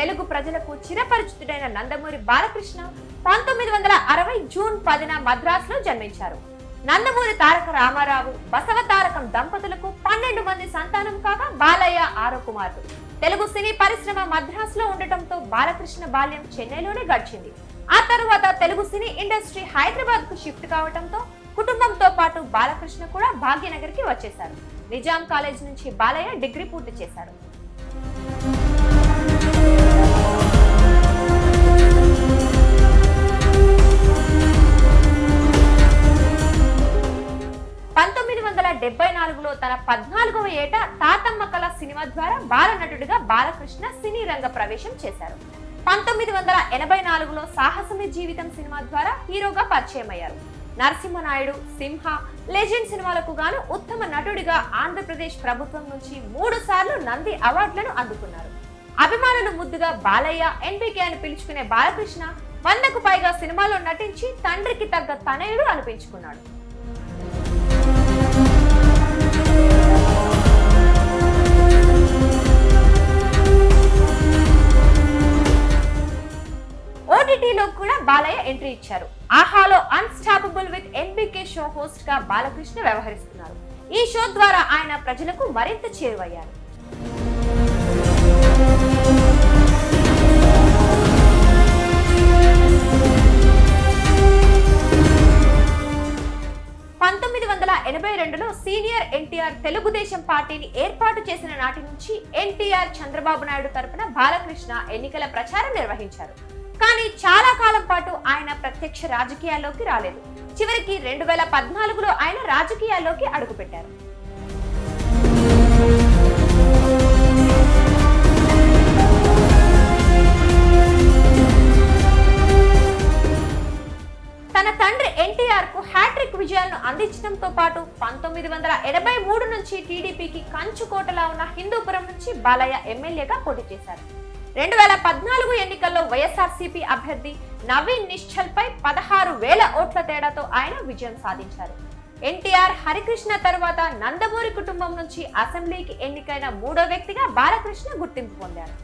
తెలుగు ప్రజలకు చిరపరిచితుడైన నందమూరి బాలకృష్ణ 1960 జూన్ 10న మద్రాసులో జన్మించారు. నందమూరి తారక రామారావు, బసవ తారకం దంపతులకు 12 మంది సంతానం కాగా బాలయ్య 6వ కుమారుడు. తెలుగు సినీ పరిశ్రమ మద్రాసులో ఉండటంతో బాలకృష్ణ బాల్యం చెన్నైలోనే గడిచింది. ఆ తరువాత తెలుగు సినీ ఇండస్ట్రీ హైదరాబాద్ కు షిఫ్ట్ కావడంతో కుటుంబంతో పాటు బాలకృష్ణ కూడా భాగ్యనగర్ కి వచ్చేశారు. నిజాం కాలేజ్ నుంచి బాలయ్య డిగ్రీ పూర్తి చేశారు. లో తన 14వ ఏట తాతమ్మ కళ సినిమా ద్వారా బాలనటుడిగా బాలకృష్ణ సినీ రంగ ప్రవేశం చేశారు. 1984లో సాహసమే జీవితం సినిమా ద్వారా హీరోగా పరిచయమయ్యారు. నరసింహనాయుడు, సింహ, లెజెండ్ సినిమాలకు గాను ఉత్తమ నటుడిగా ఆంధ్రప్రదేశ్ ప్రభుత్వం నుంచి 3 సార్లు నంది అవార్డులను అందుకున్నారు. అభిమానులు ముద్దుగా బాలయ్య, ఎన్బికే అని పిలుచుకునే బాలకృష్ణ 100కు పైగా సినిమాల్లో నటించి తండ్రికి తగ్గ తనయుడు అనిపించుకున్నాడు. ఓటీటీలో కూడా బాలయ్య ఎంట్రీ ఇచ్చారు. ఆహాలో unstoppable with NBK show host గా బాలకృష్ణ వ్యవహరిస్తున్నారు. ఈ షో ద్వారా ఆయన ప్రజలకు మరింత చేరువయ్యారు. లో సీనియర్ ఎన్టీఆర్ తెలుగుదేశం పార్టీని ఏర్పాటు చేసిన నాటి నుంచి ఎన్టీఆర్, చంద్రబాబు నాయుడు తరపున బాలకృష్ణ ఎన్నికల ప్రచారం నిర్వహించారు. కానీ చాలా కాలం పాటు ఆయన ప్రత్యక్ష రాజకీయాల్లోకి రాలేదు. చివరికి 2014లో ఆయన రాజకీయాల్లోకి అడుగుపెట్టారు. తన తండ్రి ఎన్టీఆర్ కు హ్యాట్రిక్ విజయాలను అందించడంతో పాటు 1983 నుంచి టీడీపీకి కంచుకోటలా ఉన్న హిందూపురం నుంచి బాలయ్య ఎమ్మెల్యేగా పోటీ చేశారు. 2014 ఎన్నికల్లో వైఎస్ఆర్సీపీ అభ్యర్థి నవీన్ నిశ్చల్ పై 16,000 ఓట్ల తేడాతో ఆయన విజయం సాధించారు. ఎన్టీఆర్, హరికృష్ణ తర్వాత నందమూరి కుటుంబం నుంచి అసెంబ్లీకి ఎన్నికైన 3వ వ్యక్తిగా బాలకృష్ణ గుర్తింపు పొందారు.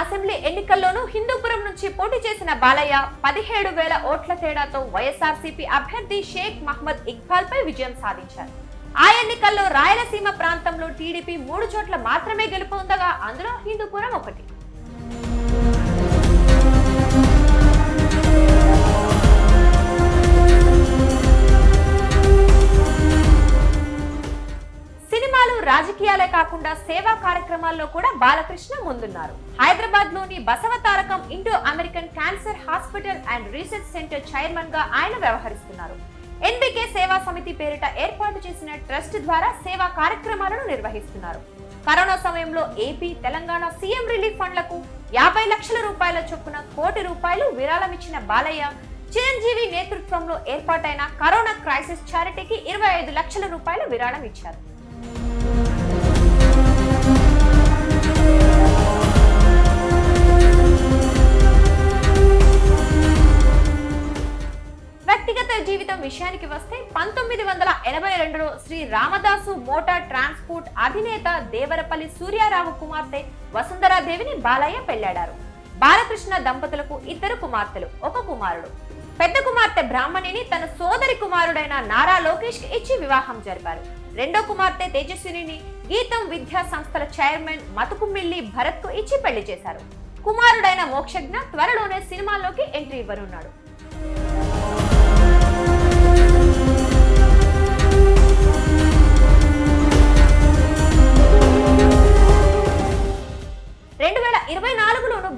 అసెంబ్లీ ఎన్నికల్లోనూ హిందూపురం నుంచి పోటీ చేసిన బాలయ్య 17,000 ఓట్ల తేడాతో వైఎస్ఆర్సీపీ అభ్యర్థి షేక్ మహమ్మద్ ఇక్బాల్ పై విజయం సాధించారు. ఆ ఎన్నికల్లో రాయలసీమ ప్రాంతంలో టీడీపీ 3 చోట్ల మాత్రమే గెలుపొందగా అందులో హిందూపురం ఒకటి. రాజకీయాలే కాకుండా సేవా కార్యక్రమాల్లో కూడా బాలకృష్ణ ముందున్నారు. హైదరాబాద్ లోని Basava Tarakam Indo American cancer hospital and research centre chairman గా ఆయన వ్యవహరిస్తున్నారు. ఎన్బికే సేవా సమితి పేరిట ఏర్పాటు చేసిన ట్రస్ట్ ద్వారా సేవా కార్యక్రమాలను నిర్వహిస్తున్నారు. కరోనా సమయంలో ఏపీ, తెలంగాణ సీఎం రిలీఫ్ ఫండ్లకు 50 లక్షల రూపాయల చొప్పున ₹1 కోటి విరాళం ఇచ్చిన బాలయ్య చిరంజీవి నేతృత్వంలో ఏర్పాటైన కరోనా క్రైసిస్ చారిటీకి 25 లక్షల రూపాయల విరాళం ఇచ్చారు. వ్యక్తిగత జీవితం విషయానికి వస్తే 1982లో శ్రీ రామదాసు మోటార్ ట్రాన్స్పోర్ట్ అధినేత దేవరపల్లి సూర్యారావు కుమార్తె వసుంధరాదేవిని బాలయ్య పెళ్లాడారు. బాలకృష్ణ దంపతులకు 2 కుమార్తెలు, 1 కుమారుడు. పెద్ద కుమార్తె బ్రాహ్మణిని తన సోదరి కుమారుడైన నారా లోకేష్ కి ఇచ్చి వివాహం జరిపారు. రెండో కుమార్తె తేజస్విని గీతం విద్యా సంస్థల చైర్మన్ మతుకుమిల్లి భరత్ కు ఇచ్చి పెళ్లి చేశారు. కుమారుడైన మోక్షజ్ఞ త్వరలోనే సినిమాల్లోకి ఎంట్రీ ఇవ్వనున్నాడు.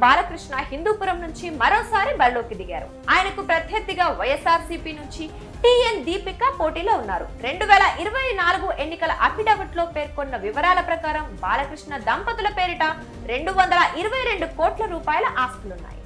బాలకృష్ణ హిందూపురం నుంచి మరోసారి బరిలోకి దిగారు. ఆయనకు ప్రత్యర్థిగా వైఎస్ఆర్సీపీ నుంచి టిఎన్ దీపిక పోటీలో ఉన్నారు. 2024 ఎన్నికల అఫిడవిట్ లో పేర్కొన్న వివరాల ప్రకారం బాలకృష్ణ దంపతుల పేరిట 222 కోట్ల రూపాయల ఆస్తులున్నాయి.